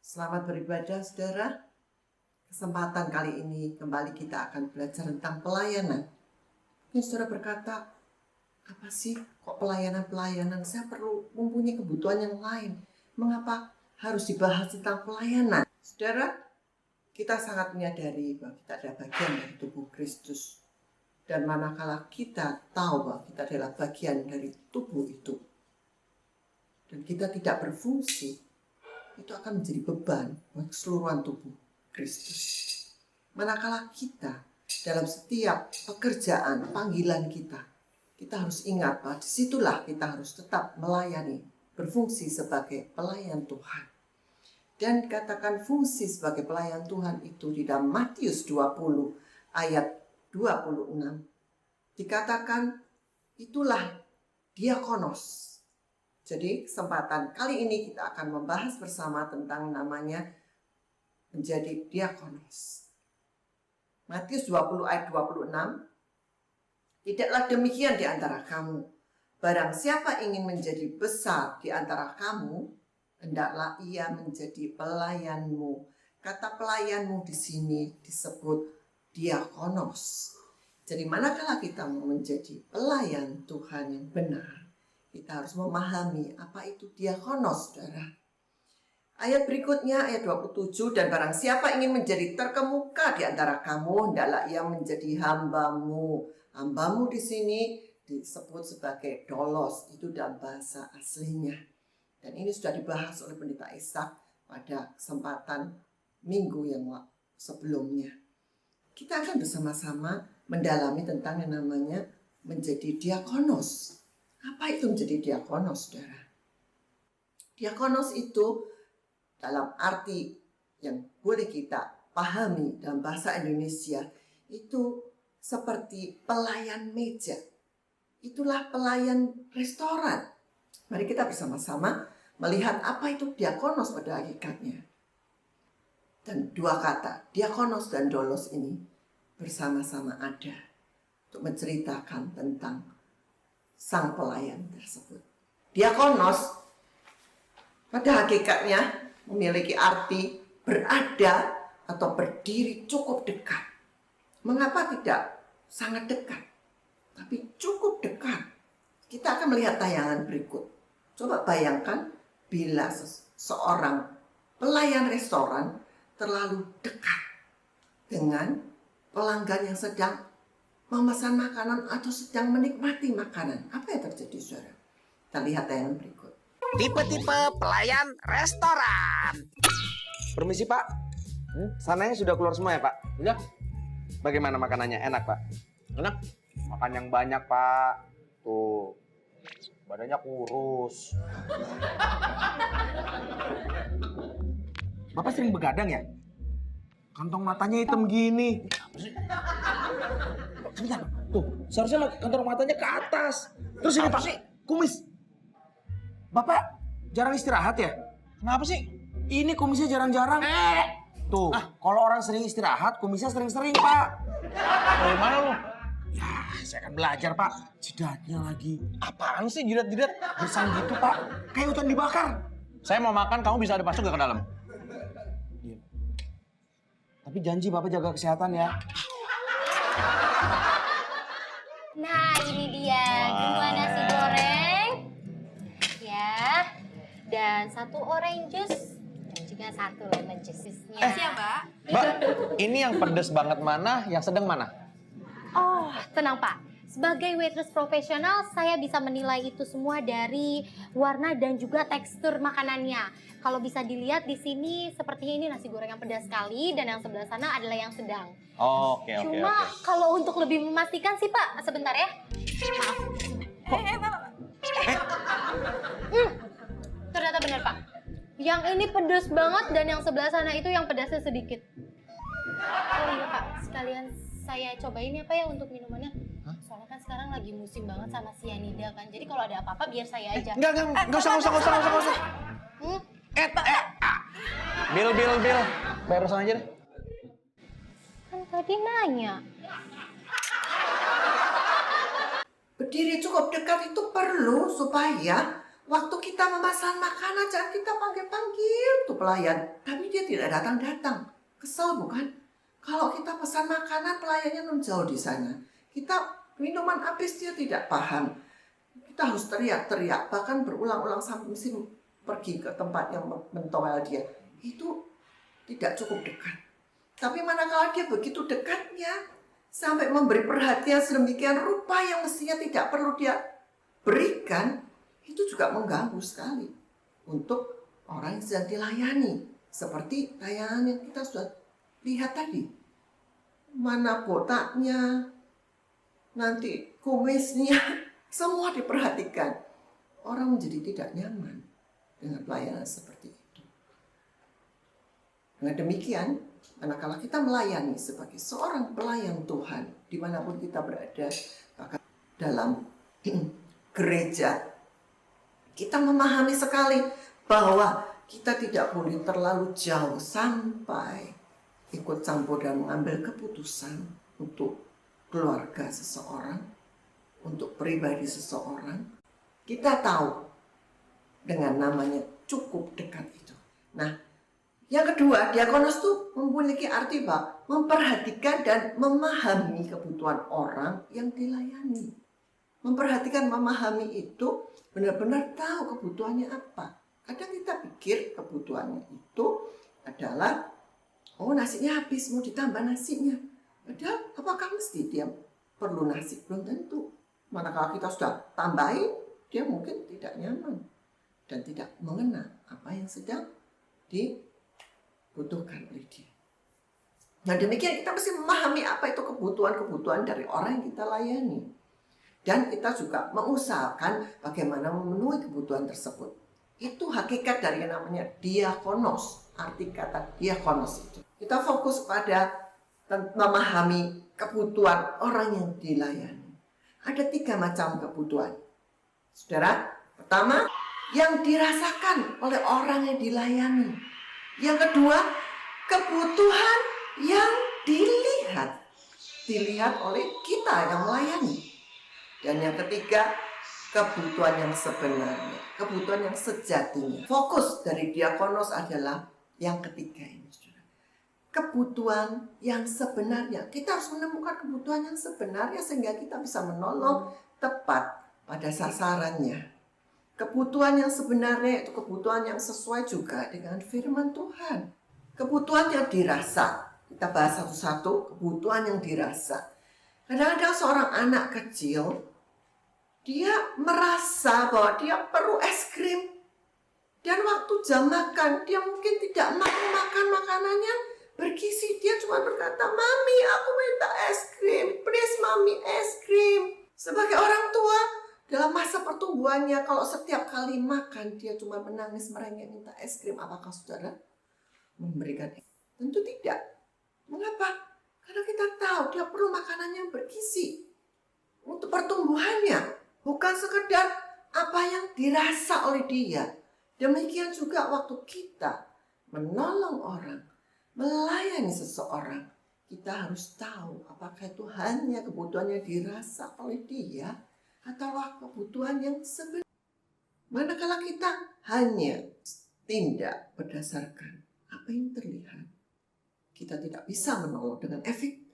Selamat beribadah, saudara. Kesempatan kali ini kembali kita akan belajar tentang pelayanan. Mungkin saudara berkata, apa sih kok pelayanan? Saya perlu mempunyai kebutuhan yang lain. Mengapa harus dibahas tentang pelayanan? Saudara, kita sangat menyadari bahwa kita adalah bagian dari tubuh Kristus. Dan manakala kita tahu bahwa kita adalah bagian dari tubuh itu, dan kita tidak berfungsi, itu akan menjadi beban buat keseluruhan tubuh Kristus. Manakala kita dalam setiap pekerjaan, panggilan kita harus ingat bahwa disitulah kita harus tetap melayani, berfungsi sebagai pelayan Tuhan. Dan katakan fungsi sebagai pelayan Tuhan itu di dalam Matius 20 ayat 26. Dikatakan itulah diakonos. Jadi kesempatan kali ini kita akan membahas bersama tentang namanya menjadi diakonos. Matius 20 ayat 26. Tidaklah demikian di antara kamu. Barang siapa ingin menjadi besar di antara kamu, hendaklah ia menjadi pelayanmu. Kata pelayanmu di sini disebut diakonos. Jadi manakala kita mau menjadi pelayan Tuhan yang benar, kita harus memahami apa itu diakonos, saudara. Ayat berikutnya, ayat 27, dan barang siapa ingin menjadi terkemuka di antara kamu, hendaklah ia menjadi hambamu. Hambamu di sini disebut sebagai dolos, itu dalam bahasa aslinya. Dan ini sudah dibahas oleh Pendeta Ishak pada kesempatan minggu yang sebelumnya. Kita akan bersama-sama mendalami tentang yang namanya menjadi diakonos. Apa itu menjadi diakonos, saudara? Diakonos itu dalam arti yang boleh kita pahami dalam bahasa Indonesia itu seperti pelayan meja. Itulah pelayan restoran. Mari kita bersama-sama melihat apa itu diakonos pada hakikatnya. Dan dua kata, diakonos dan dolos ini bersama-sama ada untuk menceritakan tentang sang pelayan tersebut. Diakonos pada hakikatnya memiliki arti berada atau berdiri cukup dekat. Mengapa tidak sangat dekat, tapi cukup dekat? Kita akan melihat tayangan berikut. Coba bayangkan bila seorang pelayan restoran terlalu dekat dengan pelanggan yang sedang memesan makanan atau sedang menikmati makanan. Apa yang terjadi, saudara? Kita lihat tayangan berikut. Tipe-tipe pelayan restoran. Permisi Pak, sananya sudah keluar semua ya Pak? Udah, Bagaimana makanannya? Enak Pak? enak. Makan yang banyak Pak. Tuh, badannya kurus. Bapak sering begadang ya? Kantong matanya hitam gini. Sebentar, tuh seharusnya kantong matanya ke atas. Terus ini Pak, Kumis. Bapak jarang istirahat ya? kenapa sih? Ini kumisnya jarang-jarang. Tuh, kalau orang sering istirahat, kumisnya sering-sering Pak. Dari mana lu? Ya, saya akan belajar Pak. Jidatnya lagi. Apaan sih jidat-jidat? Gersang gitu Pak, kayak hutan dibakar. Saya mau makan, kamu bisa ada masuk gak ke dalam? Tapi janji Bapak jaga kesehatan ya. Nah, ini dia dua nasi goreng, ya, dan satu orange juice dan juga satu lemon juice-nya. Makasih ya, Mbak. Mbak, ini yang pedes banget mana, yang sedang mana? Oh, tenang Pak. Sebagai waitress profesional, saya bisa menilai itu semua dari warna dan juga tekstur makanannya. Kalau bisa dilihat di sini, sepertinya ini nasi goreng yang pedas sekali dan yang sebelah sana adalah yang sedang. Oke. Cuma kalau untuk lebih memastikan sih Pak, sebentar ya. Maaf. Ternyata benar Pak. Yang ini pedas banget dan yang sebelah sana itu yang pedasnya sedikit. Oh iya Pak, sekalian saya cobain apa ya untuk minumannya. Soalnya kan sekarang lagi musim banget sama sianida kan. Jadi kalau ada apa-apa biar saya aja. Enggak usah. Bil. Bayar sana aja deh. Kan tadi nanya. Berdiri cukup dekat itu perlu supaya waktu kita memesan makanan jangan kita panggil-panggil tuh pelayan. Tapi tidak datang-datang. Kesel bukan? Kalau kita pesan makanan, pelayannya jauh di sana. Kita minuman habis, dia tidak paham. Kita harus teriak-teriak, bahkan berulang-ulang sampai mesti pergi ke tempat yang mentowel dia. Itu tidak cukup dekat. Tapi manakala dia begitu dekatnya, sampai memberi perhatian sedemikian rupa yang mestinya tidak perlu dia berikan, itu juga mengganggu sekali untuk orang yang sedang dilayani. Seperti tayangan yang kita sudah lihat tadi. Mana botaknya, nanti kumisnya, semua diperhatikan. Orang menjadi tidak nyaman dengan pelayanan seperti itu. Dengan demikian, manakala kita melayani sebagai seorang pelayan Tuhan, dimanapun kita berada, bahkan dalam gereja, kita memahami sekali bahwa kita tidak boleh terlalu jauh sampai ikut campur dan mengambil keputusan untuk keluarga seseorang, untuk pribadi seseorang. Kita tahu dengan namanya cukup dekat itu. Nah, yang kedua, diakonos itu memiliki arti apa? Memperhatikan dan memahami kebutuhan orang yang dilayani. Memperhatikan, memahami itu benar-benar tahu kebutuhannya apa. Kadang kita pikir kebutuhannya itu adalah, oh nasinya habis, mau ditambah nasinya. Padahal apakah mesti dia perlu nasi? Belum tentu. Manakala kita sudah tambahin, dia mungkin tidak nyaman dan tidak mengenal apa yang sedang dibutuhkan oleh dia. Nah demikian kita mesti memahami apa itu kebutuhan-kebutuhan dari orang yang kita layani. Dan kita juga mengusahakan bagaimana memenuhi kebutuhan tersebut. Itu hakikat dari yang namanya diakonos. Arti kata diakonos itu. Kita fokus pada memahami kebutuhan orang yang dilayani. Ada 3 macam kebutuhan. Saudara, pertama, yang dirasakan oleh orang yang dilayani. Yang kedua, kebutuhan yang dilihat. Dilihat oleh kita yang melayani. Dan yang ketiga, kebutuhan yang sebenarnya, kebutuhan yang sejatinya. Fokus dari diakonos adalah yang ketiga ini, saudara. Kebutuhan yang sebenarnya. Kita harus menemukan kebutuhan yang sebenarnya sehingga kita bisa menolong tepat pada sasarannya. Kebutuhan yang sebenarnya itu kebutuhan yang sesuai juga dengan firman Tuhan. Kebutuhan yang dirasa. Kita bahas satu-satu, kebutuhan yang dirasa. Kadang-kadang seorang anak kecil, dia merasa bahwa dia perlu es krim. Dan waktu jam makan, dia mungkin tidak mau makan makanannya bergizi. Dia cuma berkata, "Mami, aku minta es krim. Please, Mami, es krim." Sebagai orang tua, dalam masa pertumbuhannya, kalau setiap kali makan, dia cuma menangis merengek minta es krim. Apakah saudara memberikan es krim? Tentu tidak. Mengapa? Karena kita tahu dia perlu makanan yang bergizi untuk pertumbuhannya. Bukan sekedar apa yang dirasa oleh dia. Demikian juga waktu kita menolong orang, melayani seseorang, kita harus tahu apakah itu hanya kebutuhan yang dirasa oleh dia atau kebutuhan yang sebenarnya. Manakala kita hanya tindak berdasarkan apa yang terlihat, kita tidak bisa menolong dengan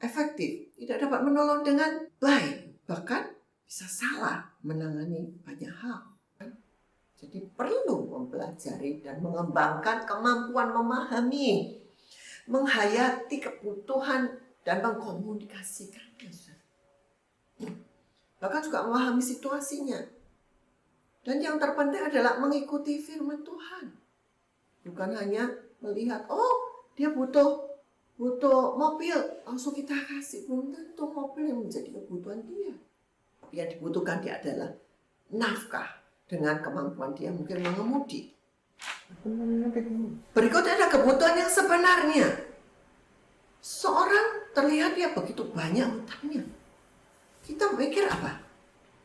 efektif, tidak dapat menolong dengan baik, bahkan bisa salah menangani banyak hal. Jadi perlu mempelajari dan mengembangkan kemampuan memahami, menghayati kebutuhan dan mengkomunikasikannya. Bahkan juga memahami situasinya. Dan yang terpenting adalah mengikuti firman Tuhan. Bukan hanya melihat, oh dia butuh mobil, langsung kita kasih. Belum tentu mobil yang menjadi kebutuhan dia. Yang dibutuhkan dia adalah nafkah dengan kemampuan dia mungkin mengemudi. Berikutnya ada kebutuhan yang sebenarnya. Seorang terlihat dia begitu banyak hutangnya. Kita mikir apa?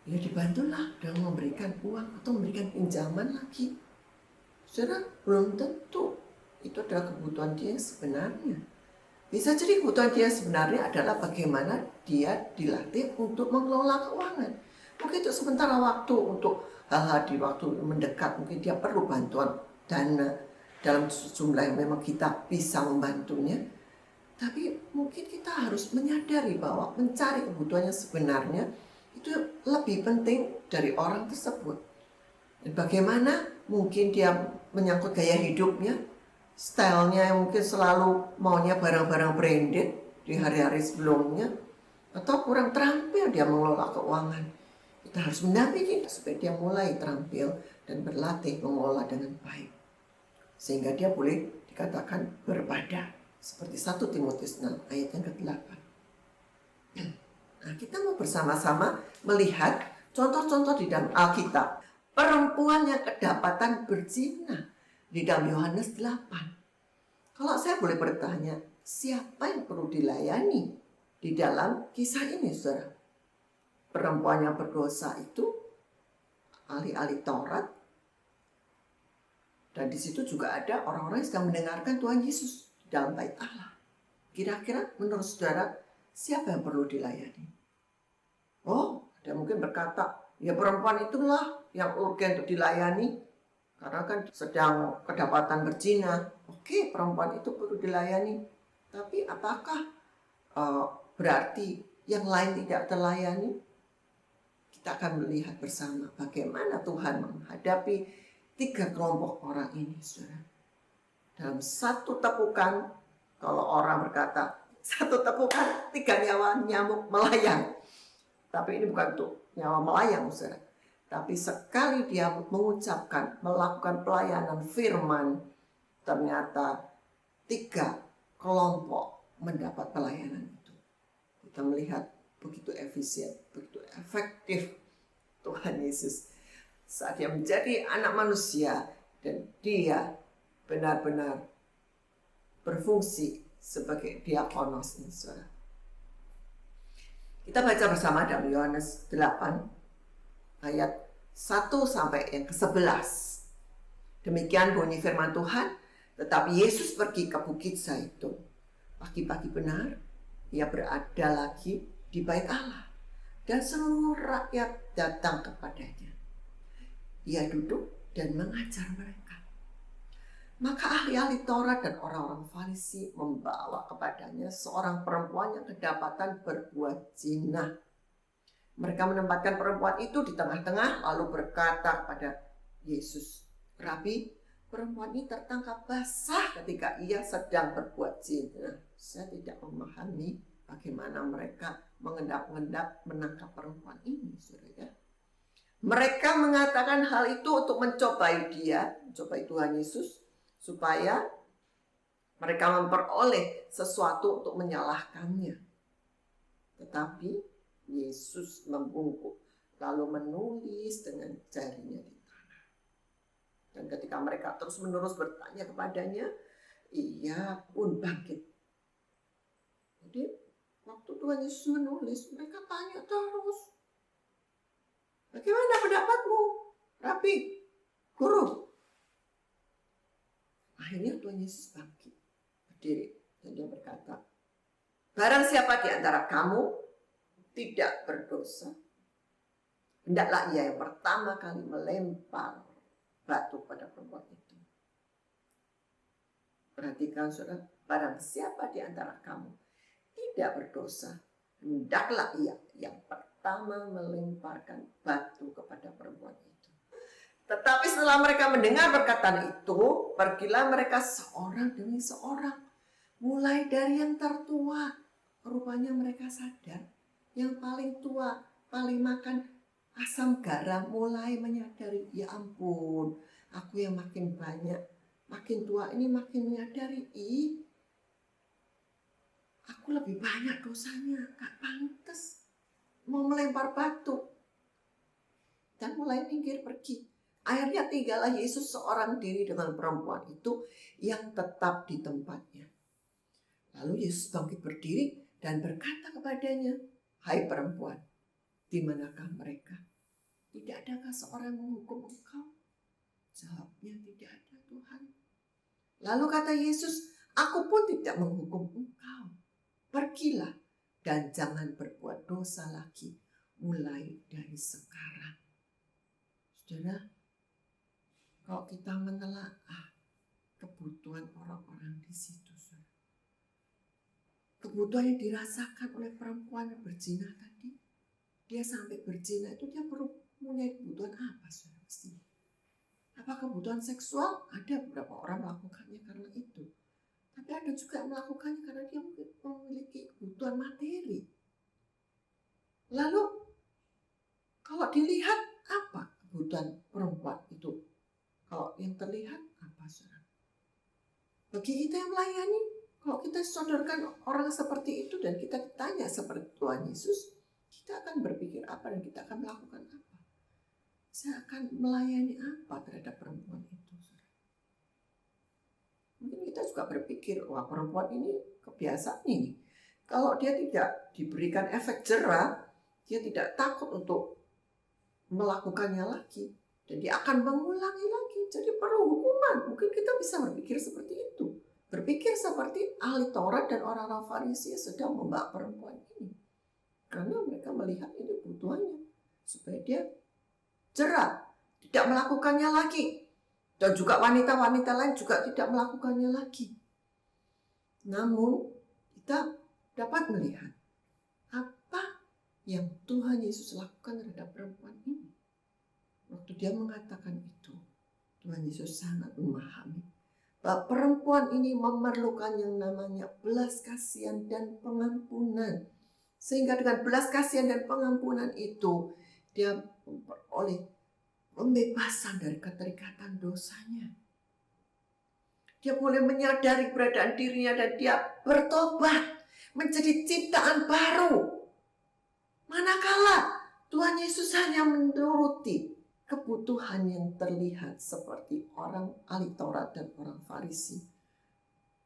Ya dibantulah dengan memberikan uang atau memberikan pinjaman lagi. Saudara, belum tentu itu adalah kebutuhan dia yang sebenarnya. Bisa jadi kebutuhan dia sebenarnya adalah bagaimana dia dilatih untuk mengelola keuangan. Mungkin itu sementara waktu untuk hal-hal di waktu mendekat. Mungkin dia perlu bantuan dana dalam jumlah yang memang kita bisa membantunya. Tapi mungkin kita harus menyadari bahwa mencari kebutuhannya sebenarnya itu lebih penting dari orang tersebut. Dan bagaimana mungkin dia menyangkut gaya hidupnya, stylenya yang mungkin selalu maunya barang-barang branded di hari-hari sebelumnya, atau kurang terampil dia mengelola keuangan. Kita harus mendampingi supaya dia mulai terampil dan berlatih mengelola dengan baik. Sehingga dia boleh dikatakan berbada. Seperti 1 Timotius 6 ayat yang ke-8. Nah, kita mau bersama-sama melihat contoh-contoh di dalam Alkitab. Perempuan yang kedapatan berzina di dalam Yohanes 8. Kalau saya boleh bertanya, siapa yang perlu dilayani di dalam kisah ini, saudara? Perempuan yang berdosa itu ahli-ahli Taurat. Dan di situ juga ada orang-orang yang sedang mendengarkan Tuhan Yesus dalam bait Allah. Kira-kira menurut saudara, siapa yang perlu dilayani? Oh, ada mungkin berkata, ya perempuan itulah yang urgen untuk dilayani. Karena kan sedang kedapatan berzina. Oke, perempuan itu perlu dilayani. Tapi apakah berarti yang lain tidak terlayani? Kita akan melihat bersama bagaimana Tuhan menghadapi 3 kelompok orang ini, saudara. Dalam 1 tepukan, kalau orang berkata 1 tepukan 3 nyawa nyamuk melayang. Tapi ini bukan untuk nyawa melayang, saudara. Tapi sekali dia mengucapkan, melakukan pelayanan firman, ternyata 3 kelompok mendapat pelayanan itu. Kita melihat begitu efisien, begitu efektif Tuhan Yesus saat dia menjadi anak manusia dan dia benar-benar berfungsi sebagai diakonos ini, saudara. Kita baca bersama dalam Yohanes 8 ayat 1 sampai yang ke-11. Demikian bunyi firman Tuhan. Tetapi Yesus pergi ke Bukit Zaitun. Pagi-pagi benar, ia berada lagi di bait Allah. Dan seluruh rakyat datang kepadanya. Ia duduk dan mengajar mereka. Maka ahli-ahli Taurat dan orang-orang Farisi membawa kepadanya seorang perempuan yang kedapatan berbuat zina. Mereka menempatkan perempuan itu di tengah-tengah lalu berkata kepada Yesus, Rabi, perempuan ini tertangkap basah ketika ia sedang berbuat zina. Saya tidak memahami bagaimana mereka mengendap-endap menangkap perempuan ini, saudara. Mereka mengatakan hal itu untuk mencobai dia, mencobai Tuhan Yesus, supaya mereka memperoleh sesuatu untuk menyalahkannya. Tetapi Yesus membungkuk, lalu menulis dengan jarinya di tanah. Dan ketika mereka terus-menerus bertanya kepadanya, ia pun bangkit. Jadi waktu Tuhan Yesus menulis, mereka tanya terus, bagaimana pendapatmu, Rabi, Guru? Akhirnya Tuhan Yesus bangkit, berdiri, dan dia berkata, barang siapa di antara kamu tidak berdosa, hendaklah ia yang pertama kali melempar batu pada perempuan itu. Perhatikan, saudara, barang siapa di antara kamu tidak berdosa, hendaklah ia yang pertama melemparkan batu kepada perempuan itu. Tetapi setelah mereka mendengar perkataan itu, pergilah mereka seorang demi seorang, mulai dari yang tertua. Rupanya mereka sadar, yang paling tua, paling makan asam garam, mulai menyadari, ya ampun, aku yang makin banyak, makin tua ini makin menyadari, aku lebih banyak dosanya, gak pantas mau melempar batu. Dan mulai minggir pergi. Akhirnya tinggallah Yesus seorang diri dengan perempuan itu yang tetap di tempatnya. Lalu Yesus bangkit berdiri dan berkata kepadanya, hai perempuan, di manakah mereka? Tidak adakah seorang menghukum engkau? Jawabnya, tidak ada Tuhan. Lalu kata Yesus, aku pun tidak menghukum engkau. Pergilah dan jangan berbuat dosa lagi mulai dari sekarang. Saudara, kalau kita menelaah kebutuhan orang-orang di situ. Saudara. Kebutuhan yang dirasakan oleh perempuan yang berzina tadi. Dia sampai berzina itu dia perlu punya kebutuhan apa, saudara? Mestinya. Apa kebutuhan seksual? Ada beberapa orang melakukannya karena itu. Tapi ada juga yang melakukannya karena dia mungkin memiliki kebutuhan materi. Lalu, kalau dilihat apa kebutuhan perempuan itu? Kalau yang terlihat apa, saudara? Bagi kita yang melayani, kalau kita sodorkan orang seperti itu dan kita tanya seperti Tuhan Yesus, kita akan berpikir apa dan kita akan melakukan apa? Saya akan melayani apa terhadap perempuan itu? Mungkin kita juga berpikir, wah perempuan ini kebiasaan ini. Kalau dia tidak diberikan efek jerah, dia tidak takut untuk melakukannya lagi. Dan dia akan mengulangi lagi. Jadi perlu hukuman. Mungkin kita bisa berpikir seperti itu. Berpikir seperti ahli Taurat dan orang-orang Farisi sedang membak perempuan ini. Karena mereka melihat ini kebutuhannya. Supaya dia jerah. Tidak melakukannya lagi. Dan juga wanita-wanita lain juga tidak melakukannya lagi. Namun kita dapat melihat apa yang Tuhan Yesus lakukan terhadap perempuan ini. Waktu dia mengatakan itu, Tuhan Yesus sangat memahami bahwa perempuan ini memerlukan yang namanya belas kasihan dan pengampunan. Sehingga dengan belas kasihan dan pengampunan itu, dia memperoleh pembebasan dari keterikatan dosanya. Dia boleh menyadari keberadaan dirinya dan dia bertobat menjadi ciptaan baru. Manakala Tuhan Yesus hanya menuruti kebutuhan yang terlihat seperti orang ahli Taurat dan orang Farisi.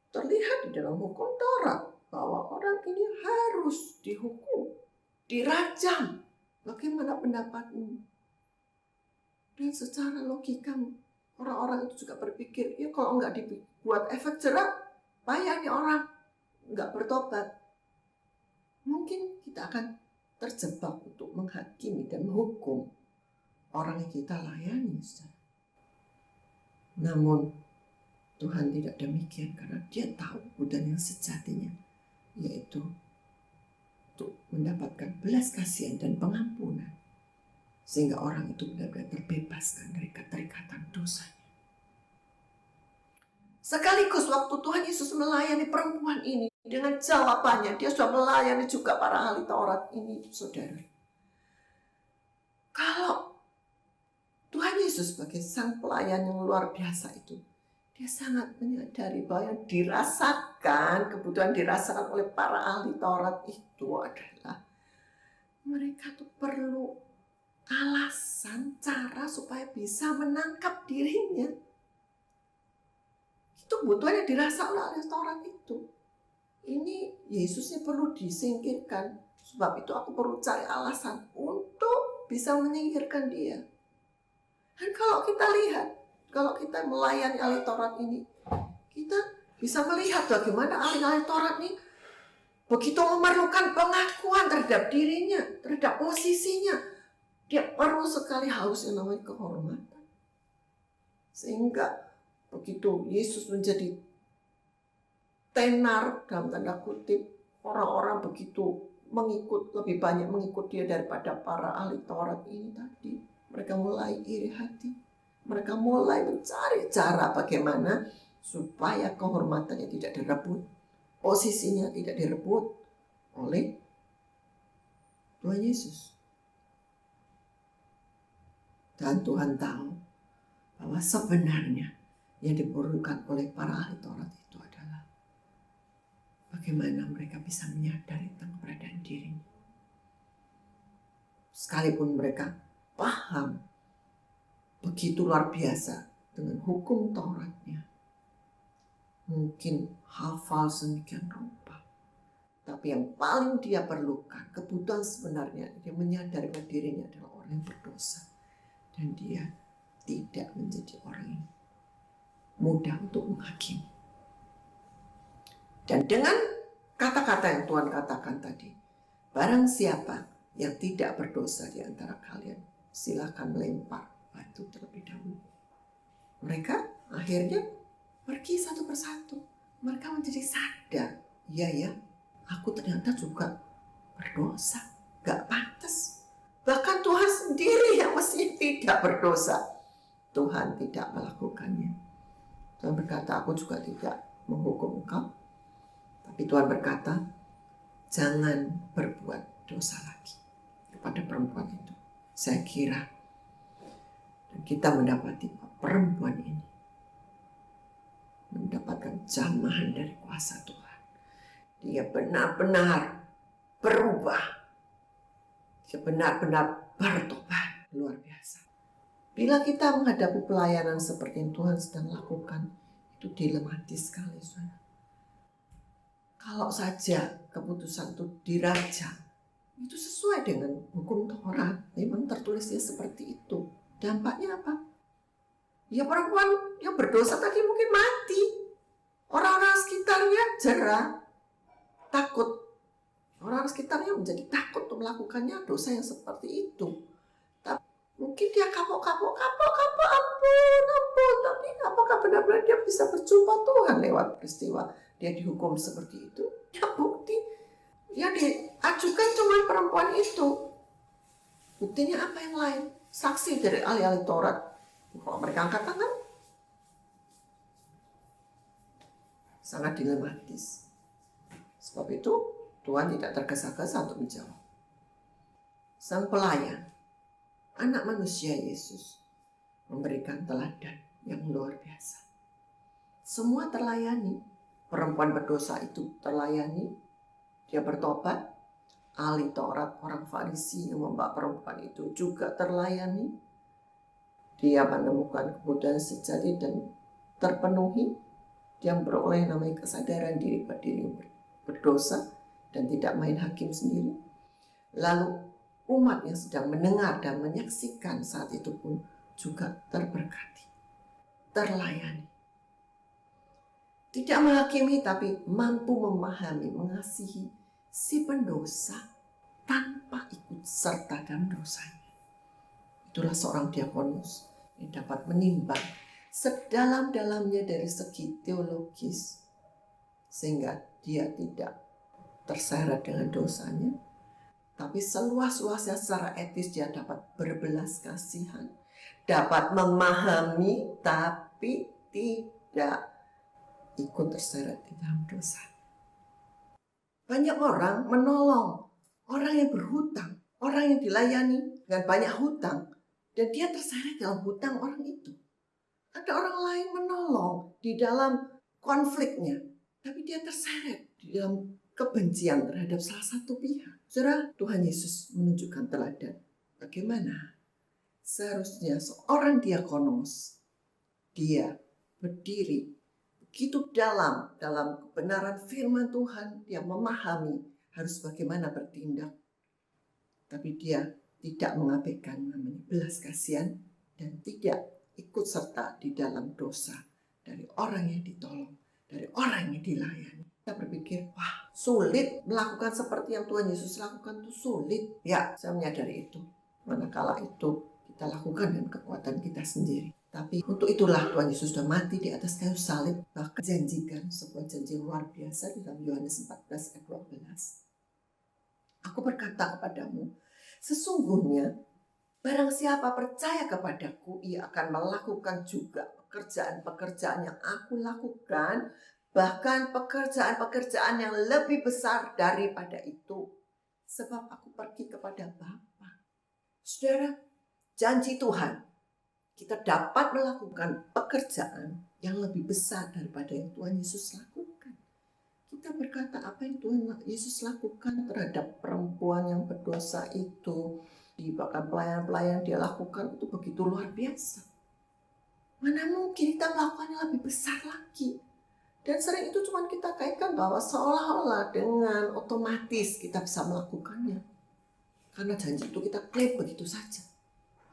Terlihat di dalam hukum Taurat bahwa orang ini harus dihukum, dirajam. Bagaimana pendapatmu? Dan secara logika orang-orang itu juga berpikir, ya kalau nggak dibuat efek jerah, payah nih orang nggak bertobat. Mungkin kita akan terjebak untuk menghakimi dan menghukum orang yang kita layani. Namun Tuhan tidak demikian karena dia tahu kebutuhan yang sejatinya, yaitu untuk mendapatkan belas kasihan dan pengampunan. Sehingga orang itu benar-benar terbebaskan dari keterikatan dosanya. Sekaligus waktu Tuhan Yesus melayani perempuan ini dengan jawabannya, dia sudah melayani juga para ahli Taurat ini, saudara. Kalau Tuhan Yesus sebagai sang pelayan yang luar biasa itu, dia sangat menyadari bahwa yang dirasakan, kebutuhan dirasakan oleh para ahli Taurat itu adalah mereka tuh perlu alasan, cara supaya bisa menangkap dirinya. Itu kebutuhan yang dirasakan oleh ahli Taurat itu. Ini Yesusnya perlu disingkirkan. Sebab itu aku perlu cari alasan untuk bisa menyingkirkan dia. Dan kalau kita lihat, kalau kita melayani ahli Taurat ini, kita bisa melihat bagaimana ahli Taurat ini begitu memerlukan pengakuan terhadap dirinya, terhadap posisinya. Dia perlu sekali haus yang namanya kehormatan. Sehingga begitu Yesus menjadi tenar dalam tanda kutip, orang-orang begitu lebih banyak mengikut dia daripada para ahli Taurat ini tadi. Mereka mulai iri hati. Mereka mulai mencari cara bagaimana supaya kehormatannya tidak direbut, posisinya tidak direbut oleh Tuhan Yesus. Dan Tuhan tahu bahwa sebenarnya yang diperlukan oleh para ahli Taurat itu adalah bagaimana mereka bisa menyadari tentang keberadaan dirinya. Sekalipun mereka paham begitu luar biasa dengan hukum Tauratnya, mungkin hafal sedemikian rupa, tapi yang paling dia perlukan, kebutuhan sebenarnya, dia menyadari bahwa dirinya adalah orang yang berdosa. Dan dia tidak menjadi orang yang mudah untuk menghakimi. Dan dengan kata-kata yang Tuhan katakan tadi, barang siapa yang tidak berdosa di antara kalian, silakan melempar batu terlebih dahulu. Mereka akhirnya pergi satu persatu. Mereka menjadi sadar, iya ya, aku ternyata juga berdosa, gak pantas. Bahkan Tuhan sendiri yang mestinya tidak berdosa, Tuhan tidak melakukannya. Tuhan berkata, aku juga tidak menghukum engkau. Tapi Tuhan berkata, jangan berbuat dosa lagi kepada perempuan itu. Saya kira dan kita mendapati perempuan ini mendapatkan jamahan dari kuasa Tuhan. Dia benar-benar berubah. Dia benar-benar bertobat. Luar biasa. Bila kita menghadapi pelayanan seperti yang Tuhan sedang lakukan, itu dilematis sekali, saudara. Kalau saja keputusan itu dirajam, itu sesuai dengan hukum Taurat. Memang tertulisnya seperti itu. Dampaknya apa? Ya perempuan yang berdosa tadi mungkin mati. Orang-orang sekitarnya jerah, takut. Orang-orang sekitarnya menjadi takut untuk melakukannya dosa yang seperti itu. Tapi mungkin dia kapok, ampun. Tapi apakah benar-benar dia bisa berjumpa Tuhan lewat peristiwa dia dihukum seperti itu? Ya bukti. Yang diajukan cuma perempuan itu. Buktinya apa yang lain? Saksi dari ahli-ahli Taurat. Kalau mereka angkat tangan, sangat dilematis. Sebab itu Tuhan tidak tergesa-gesa untuk menjawab. Sang pelayan, anak manusia Yesus, memberikan teladan yang luar biasa. Semua terlayani. Perempuan berdosa itu terlayani. Dia bertobat. Ahli Taurat, orang Farisi yang membawa perempuan itu juga terlayani. Dia menemukan kemudahan sejati dan terpenuhi. Dia beroleh namanya kesadaran diri bahwa diri berdosa dan tidak main hakim sendiri. Lalu umat yang sedang mendengar dan menyaksikan saat itu pun juga terberkati, terlayani. Tidak menghakimi tapi mampu memahami, mengasihi si pendosa tanpa ikut serta dalam dosanya. Itulah seorang diakonus yang dapat menimbang sedalam-dalamnya dari segi teologis sehingga dia tidak terseret dengan dosanya, tapi seluas-luasnya secara etis dia dapat berbelas kasihan, dapat memahami tapi tidak ikut terseret di dalam dosa. Banyak orang menolong orang yang berhutang, orang yang dilayani dengan banyak hutang, dan dia terseret dalam hutang orang itu. Ada orang lain menolong di dalam konfliknya, tapi dia terseret di dalam kebencian terhadap salah satu pihak. Saudara, Tuhan Yesus menunjukkan teladan bagaimana seharusnya seorang diakonos dia berdiri begitu dalam kebenaran firman Tuhan, dia memahami harus bagaimana bertindak, tapi dia tidak mengabaikan namanya belas kasihan dan tidak ikut serta di dalam dosa dari orang yang ditolong, dari orang yang dilayani. Kita berpikir, wah sulit melakukan seperti yang Tuhan Yesus lakukan, itu sulit. Ya, saya menyadari itu. Manakala itu kita lakukan dengan kekuatan kita sendiri. Tapi untuk itulah Tuhan Yesus sudah mati di atas kayu salib, bahkan janjikan sebuah janji luar biasa di dalam Yohanes 14 ayat 12. Aku berkata kepadamu, sesungguhnya barang siapa percaya kepadaku, ia akan melakukan juga pekerjaan-pekerjaan yang aku lakukan, bahkan pekerjaan-pekerjaan yang lebih besar daripada itu. Sebab aku pergi kepada Bapa. Saudara, janji Tuhan, kita dapat melakukan pekerjaan yang lebih besar daripada yang Tuhan Yesus lakukan. Kita berkata apa yang Tuhan Yesus lakukan terhadap perempuan yang berdosa itu, bahkan pelayan-pelayan dia lakukan itu begitu luar biasa. Mana mungkin kita melakukannya lebih besar lagi. Dan sering itu cuma kita kaitkan bahwa seolah-olah dengan otomatis kita bisa melakukannya. Karena janji itu kita klaim begitu saja.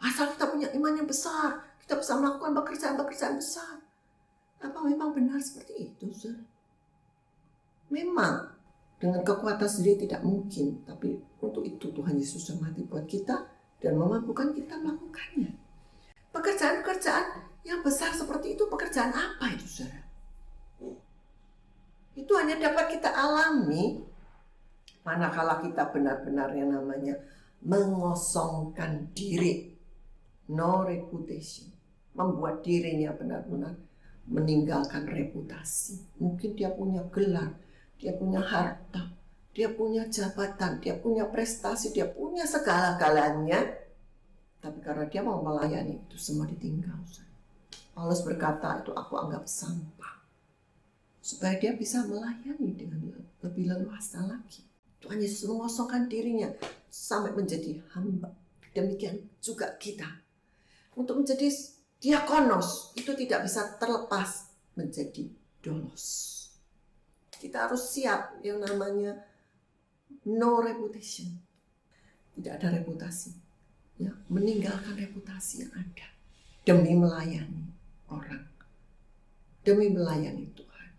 Asal kita punya iman yang besar, kita bisa melakukan pekerjaan-pekerjaan besar. Apa memang benar seperti itu, saudara? Memang dengan kekuatan sendiri tidak mungkin, tapi untuk itu Tuhan Yesus sudah mati buat kita dan memampukan kita melakukannya. Pekerjaan-pekerjaan yang besar seperti itu, pekerjaan apa itu, saudara? hanya dapat kita alami manakala kita benar-benar yang namanya mengosongkan diri. No reputation. Membuat dirinya benar-benar meninggalkan reputasi. Mungkin dia punya gelar, dia punya harta, dia punya jabatan, dia punya prestasi, dia punya segala-galanya. Tapi karena dia mau melayani, itu semua ditinggal. Paulus berkata, itu aku anggap sampah. Supaya dia bisa melayani dengan lebih leluasa lagi. Tuhan Yesus mengosongkan dirinya sampai menjadi hamba. Demikian juga kita. Untuk menjadi diakonos itu tidak bisa terlepas menjadi dolos. Kita harus siap yang namanya no reputation. Tidak ada reputasi. Ya, meninggalkan reputasi yang ada demi melayani orang. Demi melayani Tuhan.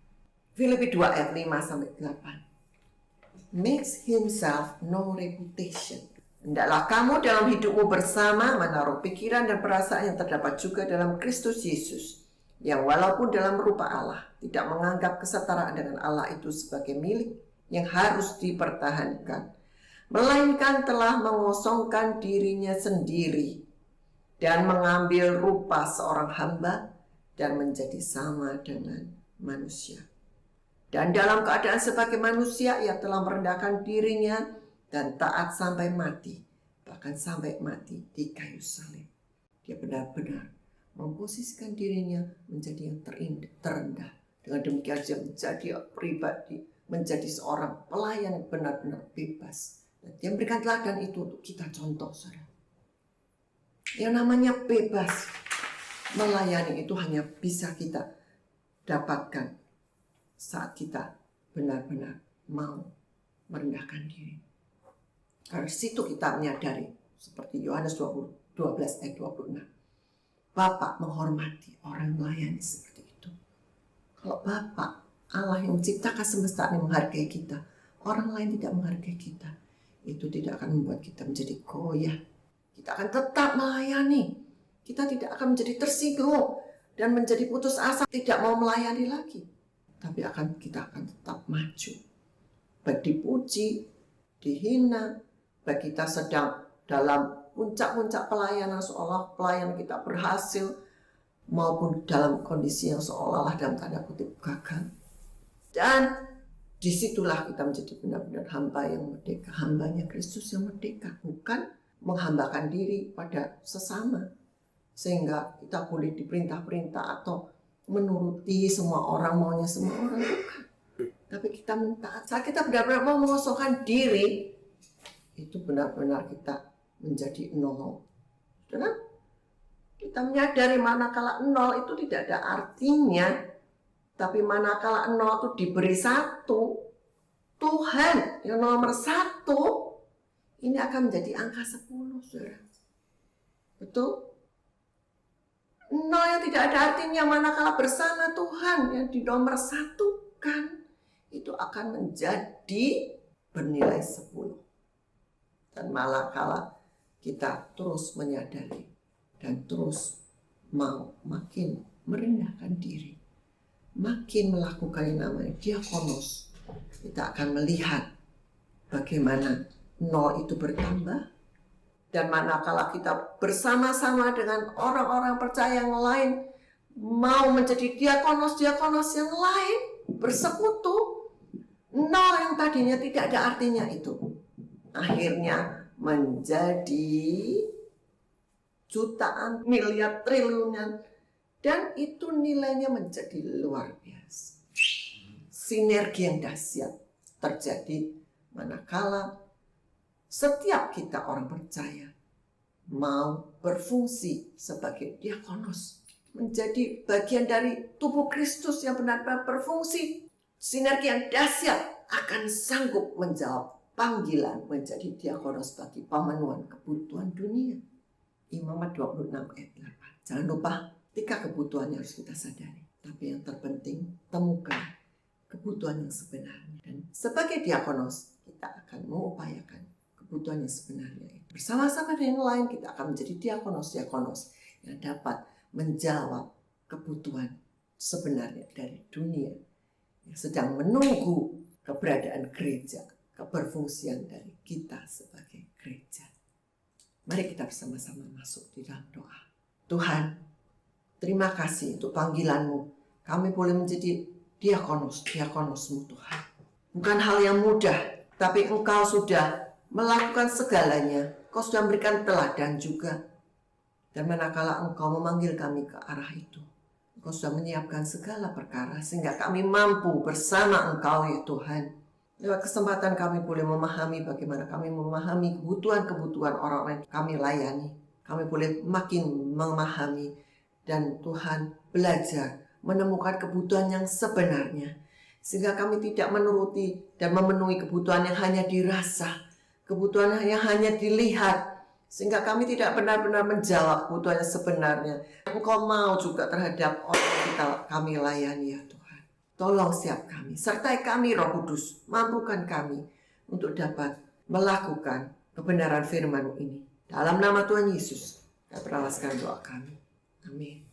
Filipi 2 ayat 5 sampai 8. Makes himself no reputation. Hendaklah kamu dalam hidupmu bersama menaruh pikiran dan perasaan yang terdapat juga dalam Kristus Yesus, yang walaupun dalam rupa Allah, tidak menganggap kesetaraan dengan Allah itu sebagai milik yang harus dipertahankan, melainkan telah mengosongkan dirinya sendiri dan mengambil rupa seorang hamba dan menjadi sama dengan manusia. Dan dalam keadaan sebagai manusia, ia telah merendahkan dirinya dan taat sampai mati, bahkan sampai mati di kayu salib. Dia benar-benar memposisikan dirinya menjadi yang terendah. Dengan demikian dia menjadi pribadi, menjadi seorang pelayan yang benar-benar bebas. Dan dia memberikan teladan itu untuk kita contoh, saudara. Yang namanya bebas melayani itu hanya bisa kita dapatkan saat kita benar-benar mau merendahkan diri. Dari situ kita menyadari, seperti Yohanes 12 ayat 26. Bapak menghormati orang melayani seperti itu. Kalau Bapak, Allah yang menciptakan semesta ini menghargai kita, orang lain tidak menghargai kita, itu tidak akan membuat kita menjadi goyah. Kita akan tetap melayani. Kita tidak akan menjadi tersinggung dan menjadi putus asa, tidak mau melayani lagi. Tapi kita akan tetap maju. Baik dipuji, dihina, baik kita sedang dalam puncak-puncak pelayanan seolah pelayan kita berhasil, maupun dalam kondisi yang seolah-olah dalam tanda kutip gagal. Dan disitulah kita menjadi benar-benar hamba yang merdeka, hambanya Kristus yang merdeka, bukan menghambakan diri pada sesama sehingga kita boleh diperintah-perintah atau menuruti semua orang, maunya semua orang, bukan. Tapi kita mentaat, saat kita benar-benar mau mengosongkan diri, itu benar-benar kita menjadi nol. Karena kita menyadari manakala nol itu tidak ada artinya, tapi manakala nol itu diberi satu, Tuhan yang nomor satu, ini akan menjadi angka 10, saudara. Betul? Nol yang tidak ada artinya manakala bersama Tuhan yang di nomor satu kan, itu akan menjadi bernilai 10. Dan manakala kita terus menyadari dan terus mau makin merendahkan diri, makin melakukan yang namanya diakonos, kita akan melihat bagaimana nol itu bertambah. Dan manakala kita bersama-sama dengan orang-orang percaya yang lain mau menjadi diakonos-diakonos yang lain, bersekutu, nol yang tadinya tidak ada artinya itu akhirnya menjadi jutaan, miliar, triliunan, dan itu nilainya menjadi luar biasa. Sinergi yang dahsyat terjadi manakala setiap kita orang percaya mau berfungsi sebagai diakonos, menjadi bagian dari tubuh Kristus yang benar-benar berfungsi. Sinergi yang dahsyat akan sanggup menjawab panggilan menjadi diakonos bagi pemenuhan kebutuhan dunia. Imamat 26 ayat 8. Jangan lupa 3 kebutuhan yang harus kita sadari. Tapi yang terpenting, temukan kebutuhan yang sebenarnya. Dan sebagai diakonos, kita akan mengupayakan kebutuhan yang sebenarnya itu. Bersama-sama dengan yang lain, kita akan menjadi diakonos-diakonos yang dapat menjawab kebutuhan sebenarnya dari dunia yang sedang menunggu keberadaan gereja, keberfungsian dari kita sebagai gereja. Mari kita bersama-sama masuk di dalam doa. Tuhan, terima kasih untuk panggilan-Mu. Kami boleh menjadi diakonos-mu Tuhan. Bukan hal yang mudah, tapi Engkau sudah melakukan segalanya. Engkau sudah memberikan teladan juga. Dan manakala Engkau memanggil kami ke arah itu, Engkau sudah menyiapkan segala perkara sehingga kami mampu bersama Engkau ya Tuhan. Lewat kesempatan kami boleh memahami bagaimana kami memahami kebutuhan-kebutuhan orang-orang yang kami layani. Kami boleh makin memahami dan Tuhan belajar menemukan kebutuhan yang sebenarnya. Sehingga kami tidak menuruti dan memenuhi kebutuhan yang hanya dirasa, kebutuhan yang hanya dilihat. Sehingga kami tidak benar-benar menjawab kebutuhan yang sebenarnya. Engkau mau juga terhadap orang yang kami layani ya Tuhan. Tolong siap kami, sertai kami Roh Kudus, mampukan kami untuk dapat melakukan kebenaran firman-Mu ini. Dalam nama Tuhan Yesus, kami perahlaskan doa kami. Amin.